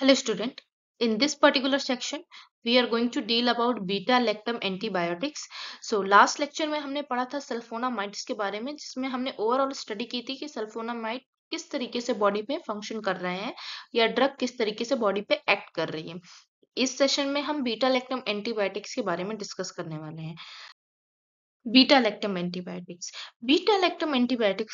Hello student, in this particular section we are going to deal about beta lactam antibiotics. So last lecture में हमने पढ़ा था sulphonamides के बारे में, जिसमें हमने ओवरऑल स्टडी की थी कि सल्फोनामाइड किस तरीके से बॉडी पे फंक्शन कर रहे हैं या ड्रग किस तरीके से बॉडी पे एक्ट कर रही है। इस सेशन में हम बीटा लैक्टम एंटीबायोटिक्स के बारे में डिस्कस करने वाले हैं। बीटा लैक्टम एंटीबायोटिक्स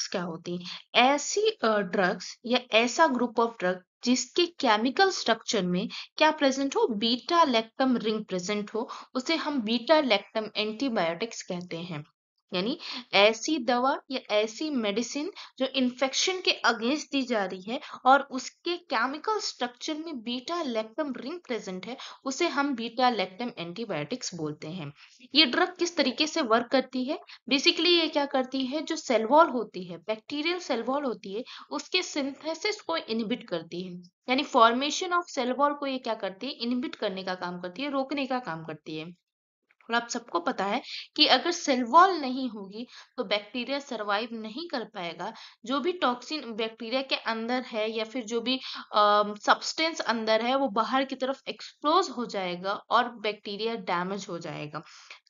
क्या होती है? ऐसी ड्रग्स या ऐसा ग्रुप ऑफ ड्रग जिसके केमिकल स्ट्रक्चर में क्या प्रेजेंट हो, बीटा लैक्टम रिंग प्रेजेंट हो, उसे हम बीटा लैक्टम एंटीबायोटिक्स कहते हैं। यानी ऐसी दवा या ऐसी मेडिसिन जो इन्फेक्शन के अगेंस्ट दी जा रही है और उसके केमिकल स्ट्रक्चर में बीटा लैक्टम रिंग प्रेजेंट है, उसे हम बीटा लैक्टम एंटीबायोटिक्स बोलते हैं। ये ड्रग किस तरीके से वर्क करती है? बेसिकली ये क्या करती है, जो सेल वॉल होती है, बैक्टीरियल सेल वॉल होती है, उसके सिंथेसिस को इनहिबिट करती है। यानी फॉर्मेशन ऑफ सेल वॉल को ये क्या करती है, इनहिबिट करने का काम करती है, रोकने का काम करती है। और आप सबको पता है कि अगर सेल वॉल नहीं होगी तो बैक्टीरिया सरवाइव नहीं कर पाएगा। जो भी टॉक्सिन बैक्टीरिया के अंदर है या फिर जो भी सब्सटेंस अंदर है वो बाहर की तरफ एक्सपोज हो जाएगा और बैक्टीरिया डैमेज हो जाएगा।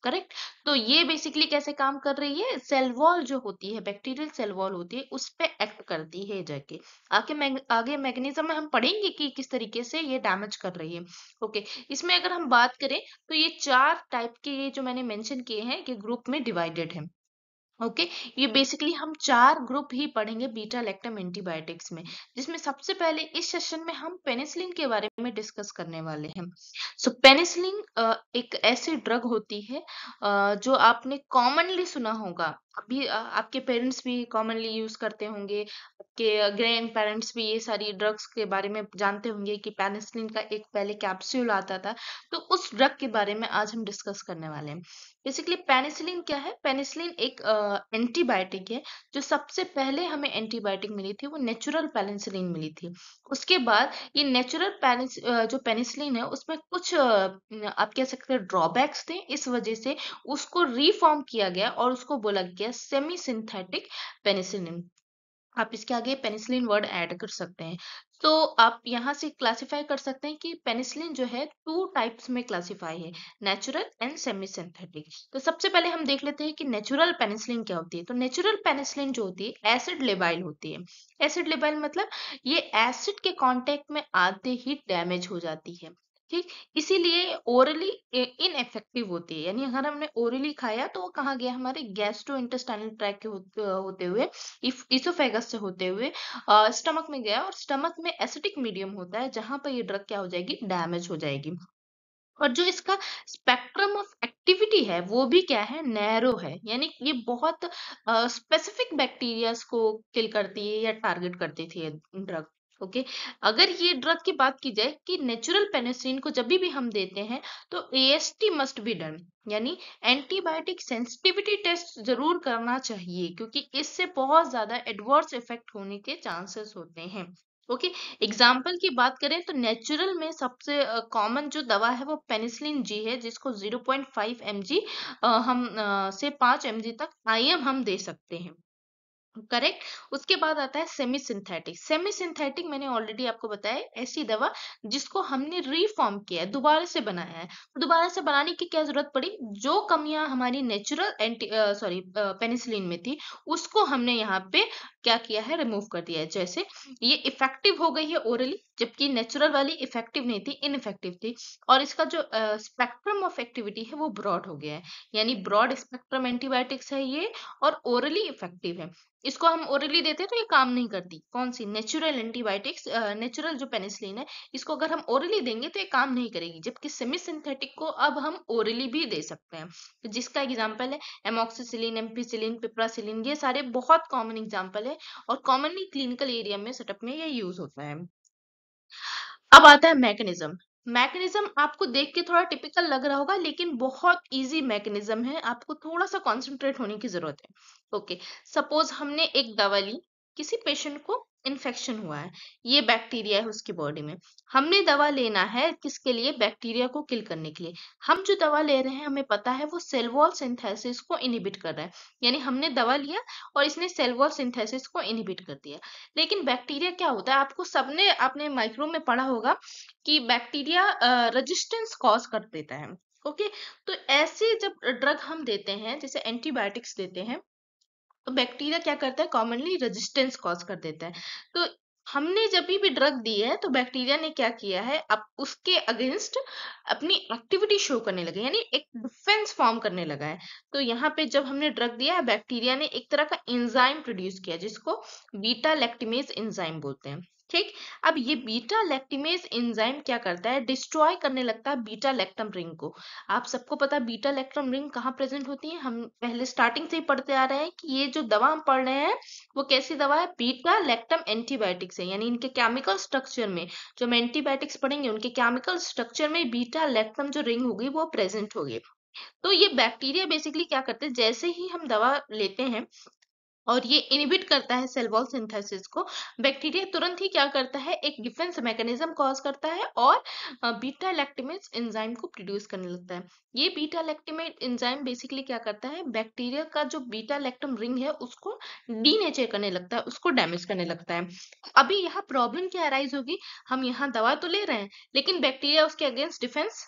करेक्ट। तो ये बेसिकली कैसे काम कर रही है, सेल वॉल जो होती है, बैक्टीरियल सेल वॉल होती है, उस पे एक्ट करती है जाके। आगे मैकेनिज्म में हम पढ़ेंगे कि किस तरीके से ये डैमेज कर रही है। ओके। इसमें अगर हम बात करें तो ये 4 टाइप के, ये जो मैंने मेंशन किए हैं कि ग्रुप में डिवाइडेड है। ओके। ये बेसिकली हम 4 ग्रुप ही पढ़ेंगे बीटा लैक्टम एंटीबायोटिक्स में, जिसमें सबसे पहले इस सेशन में हम पेनिसिलिन के बारे में डिस्कस करने वाले हैं। सो पेनिसिलिन एक ऐसी ड्रग होती है जो आपने कॉमनली सुना होगा। अभी आपके पेरेंट्स भी कॉमनली यूज करते होंगे, आपके ग्रैंड पेरेंट्स भी ये सारी ड्रग्स के बारे में जानते होंगे कि पेनिसिलिन का एक पहले कैप्सूल आता था। तो उस ड्रग के बारे में आज हम डिस्कस करने वाले हैं। बेसिकली पेनिसिलिन क्या है? पेनिसिलिन एक एंटीबायोटिक है। जो सबसे पहले हमें एंटीबायोटिक मिली थी वो नेचुरल पेनिसिलिन मिली थी। उसके बाद ये नेचुरल जो पेनिसिलिन है उसमें कुछ आप कह सकते हैं ड्रॉबैक्स थे, इस वजह से उसको रीफॉर्म किया गया और उसको बोला गया सेमी सिंथेटिक पेनिसिलिन। आप इसके आगे पेनिसिलिन वर्ड ऐड कर सकते हैं। तो आप यहाँ से क्लासिफाई कर सकते हैं कि पेनिसिलिन जो है 2 टाइप्स में क्लासिफाई है, नेचुरल एंड सेमी सिंथेटिक। तो सबसे पहले हम देख लेते हैं कि नेचुरल पेनिसिलिन क्या होती है। तो नेचुरल पेनिसिलिन जो होती है एसिड लेबाइल होती है। एसिड लेबाइल मतलब ये एसिड के कांटेक्ट में आते ही डैमेज हो जाती है। ठीक। इसीलिए ओरली इनइफेक्टिव होती है। यानी अगर हमने ओरली खाया तो वो कहाँ गया, हमारे गैस्ट्रो इंटेस्टाइनल ट्रैक के होते हुए, इसोफेगस से होते हुए स्टमक में गया और स्टमक में एसिडिक मीडियम होता है जहां पर ये ड्रग क्या हो जाएगी, डैमेज हो जाएगी। और जो इसका स्पेक्ट्रम ऑफ एक्टिविटी है वो भी क्या है, नैरो है। यानी ये बहुत स्पेसिफिक बैक्टीरियाज को किल करती है या टारगेट करती थी ये ड्रग। ओके। अगर ये ड्रग की बात की जाए कि नेचुरल पेनिसिलिन को जब भी हम देते हैं तो एएसटी मस्ट बी डन, यानी एंटीबायोटिक सेंसिटिविटी टेस्ट जरूर करना चाहिए, क्योंकि इससे बहुत ज्यादा एडवर्स इफेक्ट होने के चांसेस होते हैं। ओके। एग्जाम्पल की बात करें तो नेचुरल में सबसे कॉमन जो दवा है वो पेनिसिलिन जी है, जिसको 0.5 mg हम से 5 mg तक IM हम दे सकते हैं। करेक्ट। उसके बाद आता है सेमी सिंथेटिक। सेमी सिंथेटिक मैंने ऑलरेडी आपको बताया, ऐसी दवा जिसको हमने रीफॉर्म किया है, दोबारा से बनाया है। तो दोबारा से बनाने की क्या जरूरत पड़ी, जो कमियां हमारी नेचुरल पेनिसिलिन में थी उसको हमने यहाँ पे क्या किया है, रिमूव कर दिया है। जैसे ये इफेक्टिव हो गई है ओरली, जबकि नेचुरल वाली इफेक्टिव नहीं थी, इनइफेक्टिव थी। और इसका जो स्पेक्ट्रम ऑफ एक्टिविटी है वो ब्रॉड हो गया है। यानी ब्रॉड स्पेक्ट्रम एंटीबायोटिक्स है ये और ओरली इफेक्टिव है। इसको हम ओरली देते हैं तो ये काम नहीं करती। कौन सी? नेचुरल एंटीबायोटिक्स, नेचुरल जो पेनिसिलिन है, इसको अगर हम ओरली देंगे तो ये काम नहीं करेगी। जबकि सेमी सिंथेटिक को अब हम ओरली भी दे सकते हैं। तो जिसका एग्जांपल है एमोक्सिसिलिन, एम्पिसिलिन, पिप्रासिलिन, ये सारे बहुत कॉमन एग्जांपल है और कॉमनली क्लिनिकल एरिया में सेटअप में ये यूज होता है। अब आता है मैकेनिज्म। मैकेनिज्म आपको देख के थोड़ा टिपिकल लग रहा होगा, लेकिन बहुत इजी मैकेनिज्म है, आपको थोड़ा सा कॉन्सेंट्रेट होने की जरूरत है। ओके। सपोज हमने एक दवा ली, किसी पेशेंट को इन्फेक्शन हुआ है, ये बैक्टीरिया है उसकी बॉडी में। हमने दवा लेना है किसके लिए, बैक्टीरिया को किल करने के लिए। हम जो दवा ले रहे हैं हमें पता है वो सेल वॉल सिंथेसिस को इनहिबिट कर रहा है। यानी हमने दवा लिया और इसने सेल वॉल सिंथेसिस को इनहिबिट कर दिया। लेकिन बैक्टीरिया क्या होता है, आपको सबने आपने माइक्रो में पढ़ा होगा कि बैक्टीरिया रेजिस्टेंस कॉज कर देता है। ओके, तो ऐसे जब ड्रग हम देते हैं, जैसे एंटीबायोटिक्स देते हैं, तो बैक्टीरिया क्या करता है, कॉमनली रेजिस्टेंस कॉज कर देता है। तो हमने जब भी ड्रग दी है तो बैक्टीरिया ने क्या किया है, अब उसके अगेंस्ट अपनी एक्टिविटी शो करने लगे, यानी एक डिफेंस फॉर्म करने लगा है। तो यहाँ पे जब हमने ड्रग दिया है, बैक्टीरिया ने एक तरह का एंजाइम प्रोड्यूस किया जिसको बीटा लैक्टिमेज एंजाइम बोलते हैं। ठीक, अब ये बीटा लैक्टिमेज एंजाइम क्या करता है, डिस्ट्रॉय करने लगता है बीटा लैक्टम रिंग को। आप सबको पता है बीटा लैक्टम रिंग कहाँ प्रेजेंट होती है, हम पहले स्टार्टिंग से ही पढ़ते आ रहे हैं कि ये जो दवा हम पढ़ रहे हैं वो कैसी दवा है, बीटा लैक्टम एंटीबायोटिक्स है। यानी इनके केमिकल स्ट्रक्चर में, जो हम एंटीबायोटिक्स पढ़ेंगे उनके केमिकल स्ट्रक्चर में बीटा लैक्टम जो रिंग होगी वो प्रेजेंट होगी। तो ये बैक्टीरिया बेसिकली क्या करते हैं, जैसे ही हम दवा लेते हैं और ये इनहिबिट करता है सेल वॉल सिंथेसिस को, बैक्टीरिया तुरंत ही क्या करता है, एक डिफेंस मैकेनिज्म कॉज करता है और बीटा लैक्टिमेज एंजाइम को प्रोड्यूस करने लगता है। ये बीटा लैक्टिमेज एंजाइम बेसिकली क्या करता है, बैक्टीरिया का जो बीटा लैक्टम रिंग है उसको डीनेचर करने लगता है, उसको डैमेज करने लगता है। अभी यहाँ प्रॉब्लम क्या अराइज होगी, हम यहाँ दवा तो ले रहे हैं लेकिन बैक्टीरिया उसके अगेंस्ट डिफेंस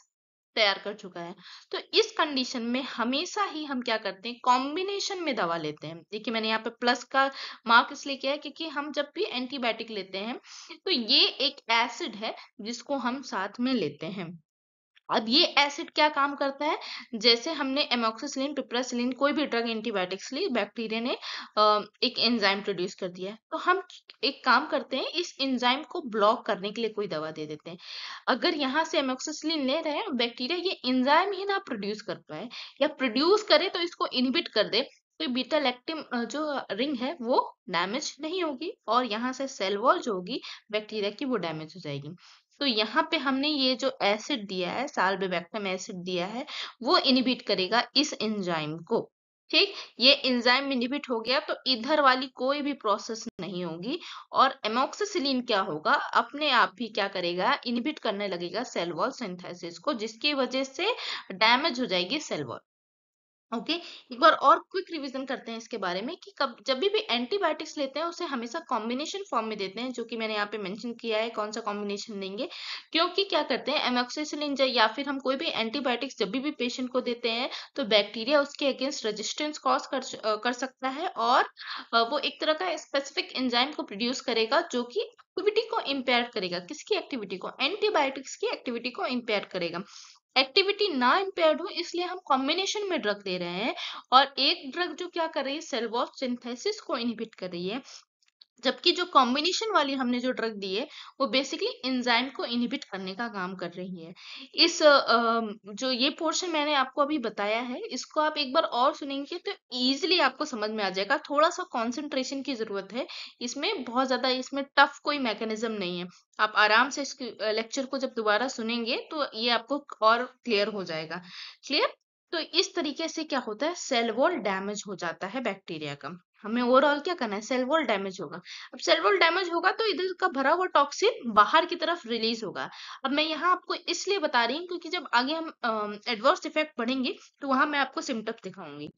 तैयार कर चुका है। तो इस कंडीशन में हमेशा ही हम क्या करते हैं, कॉम्बिनेशन में दवा लेते हैं। देखिए मैंने यहाँ पे प्लस का मार्क इसलिए किया है क्योंकि हम जब भी एंटीबायोटिक लेते हैं तो ये एक एसिड है जिसको हम साथ में लेते हैं। अब ये एसिड क्या काम करता है, जैसे हमने एमोक्सिसिलिन, पिपरासिलिन, कोई भी ड्रग एंटीबायोटिक्स ली, बैक्टीरिया ने एक एंजाइम प्रोड्यूस कर दिया है, तो हम एक काम करते हैं, इस एंजाइम को ब्लॉक करने के लिए कोई दवा दे देते हैं। अगर यहाँ से एमोक्सिसिलिन ले रहे हैं, बैक्टीरिया ये एंजाइम ही ना प्रोड्यूस कर पाए या प्रोड्यूस करे तो इसको इनहिबिट कर दे, तो बीटा लैक्टिन जो रिंग है वो डैमेज नहीं होगी और यहाँ से सेल वॉल जो होगी बैक्टीरिया की वो डैमेज हो जाएगी। तो यहाँ पे हमने ये जो एसिड दिया है, साल्बेबैक्टम एसिड दिया है, वो इनहिबिट करेगा इस एंजाइम को। ठीक, ये एंजाइम इनहिबिट हो गया तो इधर वाली कोई भी प्रोसेस नहीं होगी और एमोक्सिसिलिन क्या होगा, अपने आप ही क्या करेगा, इनहिबिट करने लगेगा सेल वॉल सिंथेसिस को, जिसकी वजह से डैमेज हो जाएगी सेल वॉल। ओके, एक बार और क्विक रिवीजन करते हैं इसके बारे में कि कब जब भी एंटीबायोटिक्स लेते हैं उसे हमेशा कॉम्बिनेशन फॉर्म में देते हैं, जो कि मैंने यहाँ पे मेंशन किया है कौन सा कॉम्बिनेशन देंगे। क्योंकि क्या करते हैं, एमोक्सिसिलिन या फिर हम कोई भी एंटीबायोटिक्स जब भी पेशेंट को देते हैं तो बैक्टीरिया उसके अगेंस्ट रेजिस्टेंस कॉज कर सकता है और वो एक तरह का स्पेसिफिक एंजाइम को प्रोड्यूस करेगा जो कि एक्टिविटी को इम्पेयर करेगा। किसकी एक्टिविटी को, एंटीबायोटिक्स की एक्टिविटी को इम्पेयर करेगा। एक्टिविटी ना इम्पेयर्ड हो इसलिए हम कॉम्बिनेशन में ड्रग दे रहे हैं और एक ड्रग जो क्या कर रही है, सेल वॉल सिंथेसिस को इनहिबिट कर रही है, जबकि जो कॉम्बिनेशन वाली हमने जो ड्रग दी है वो बेसिकली एंजाइम को इनहिबिट करने का काम कर रही है। इस जो ये पोर्शन मैंने आपको अभी बताया है इसको आप एक बार और सुनेंगे तो इजीली आपको समझ में आ जाएगा। थोड़ा सा कंसंट्रेशन की जरूरत है इसमें, बहुत ज्यादा इसमें टफ कोई मैकेनिज्म नहीं है। आप आराम से इस लेक्चर को जब दोबारा सुनेंगे तो ये आपको और क्लियर हो जाएगा। क्लियर, तो इस तरीके से क्या होता है, सेल वॉल डैमेज हो जाता है बैक्टीरिया का। हमें ओवरऑल क्या करना है, सेल वॉल डैमेज होगा। अब सेल वॉल डैमेज होगा तो इधर का भरा हुआ टॉक्सिन बाहर की तरफ रिलीज होगा। अब मैं यहाँ आपको इसलिए बता रही हूँ क्योंकि जब आगे हम एडवर्स इफेक्ट पढ़ेंगे तो वहां मैं आपको सिम्टम्स दिखाऊंगी।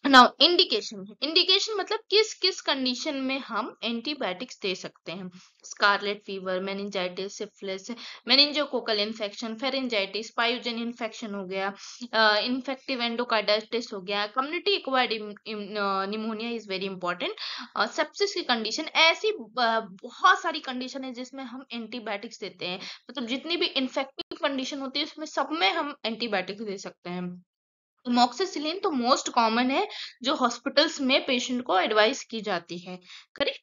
नाउ इंडिकेशन, इंडिकेशन मतलब किस किस कंडीशन में हम एंटीबायोटिक्स दे सकते हैं। Scarlet fever, meningitis, syphilis, meningococcal infection, pharyngitis, pyogenic infection हो गया, इन्फेक्टिव एंडोकार्डाइटिस हो गया, community acquired pneumonia is very important, sepsis की कंडीशन, ऐसी बहुत सारी कंडीशन है जिसमें हम एंटीबायोटिक्स देते हैं। मतलब जितनी भी इन्फेक्टिव कंडीशन होती है उसमें सब में हम एंटीबायोटिक्स दे सकते हैं। एमोक्सिसिलिन तो मोस्ट कॉमन है जो हॉस्पिटल्स में पेशेंट को एडवाइस की जाती है, correct.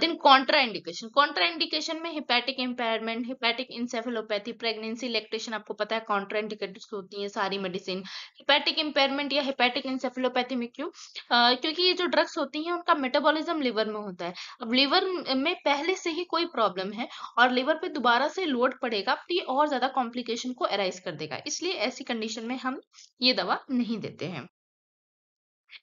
Then contraindication, contraindication में hepatic impairment, hepatic encephalopathy, pregnancy, lactation, आपको पता है कॉन्ट्रा इंडिकेटेड होती है सारी मेडिसिन। हिपैटिक इम्पेयरमेंट या हिपैटिक इंसेफेलोपैथी में क्यों, क्योंकि ये जो ड्रग्स होती हैं उनका मेटाबॉलिज्म लिवर में होता है। अब लिवर में पहले से ही कोई प्रॉब्लम है और लिवर पे दोबारा से लोड पड़ेगा तो ये और ज्यादा कॉम्प्लिकेशन को अराइज कर देगा, इसलिए ऐसी कंडीशन में हम ये दवा नहीं देते हैं।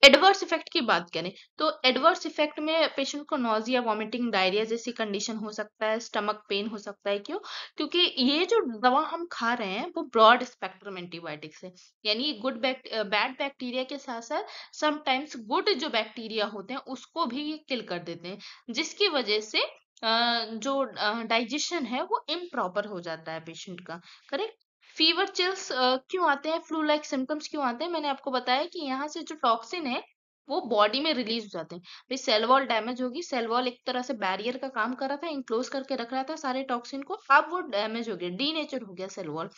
एडवर्स इफेक्ट की बात करें तो एडवर्स इफेक्ट में पेशेंट को नॉजिया, वॉमिटिंग, डायरिया जैसी कंडीशन हो सकता है, स्टमक पेन हो सकता है। क्यों, क्योंकि ये जो दवा हम खा रहे हैं वो ब्रॉड स्पेक्ट्रम एंटीबायोटिक्स है, यानी गुड बैड बैक्टीरिया के साथ साथ समटाइम्स गुड जो बैक्टीरिया होते हैं उसको भी किल कर देते हैं, जिसकी वजह से जो डाइजेशन है वो इम्प्रॉपर हो जाता है पेशेंट का। करेक्ट। फीवर चिल्स क्यों आते हैं, फ्लू लाइक सिम्टम्स क्यों आते हैं, मैंने आपको बताया कि यहाँ से जो टॉक्सिन है वो बॉडी में रिलीज हो जाते हैं। भाई सेल वॉल डैमेज होगी, सेल वॉल एक तरह से बैरियर का काम कर रहा था, इंक्लोज करके रख रहा था सारे टॉक्सिन को, अब वो डैमेज हो गया, डीनेचर हो गया सेल वॉल।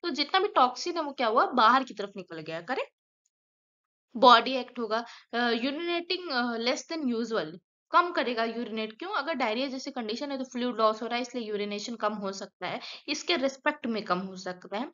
तो जितना भी टॉक्सिन है वो क्या हुआ, बाहर की तरफ निकल गया। करेक्ट। बॉडी एक्ट होगा, यूरिनेटिंग लेस देन यूजुअल, कम करेगा यूरिनेट। क्यों, अगर डायरिया जैसी कंडीशन है तो फ्लूइड लॉस हो रहा है, इसलिए यूरिनेशन कम हो सकता है, इसके रिस्पेक्ट में कम हो सकता है।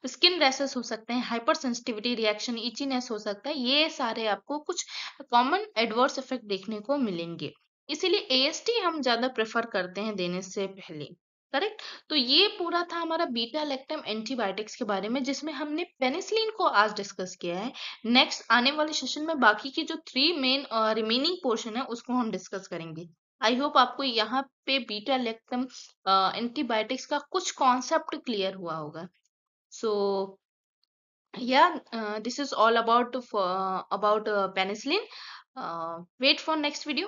स्किन रैशेस हो सकते हैं, हाइपर सेंसिटिविटी रिएक्शन, इचीनेस हो सकता है, ये सारे आपको कुछ कॉमन एडवर्स इफेक्ट देखने को मिलेंगे। इसीलिए एएसटी हम ज्यादा प्रेफर करते हैं देने से पहले। करेक्ट। तो ये पूरा था हमारा बीटा लैक्टम एंटीबायोटिक्स के बारे में, जिसमें हमने पेनिसिलिन को आज डिस्कस किया है। नेक्स्ट आने वाले सेशन में बाकी की जो 3 मेन रिमेनिंग पोर्शन है उसको हम डिस्कस करेंगे। आई होप आपको यहाँ पे बीटा लैक्टम एंटीबायोटिक्स का कुछ कॉन्सेप्ट क्लियर हुआ होगा। सो yeah, this is all about penicillin. Wait for next video.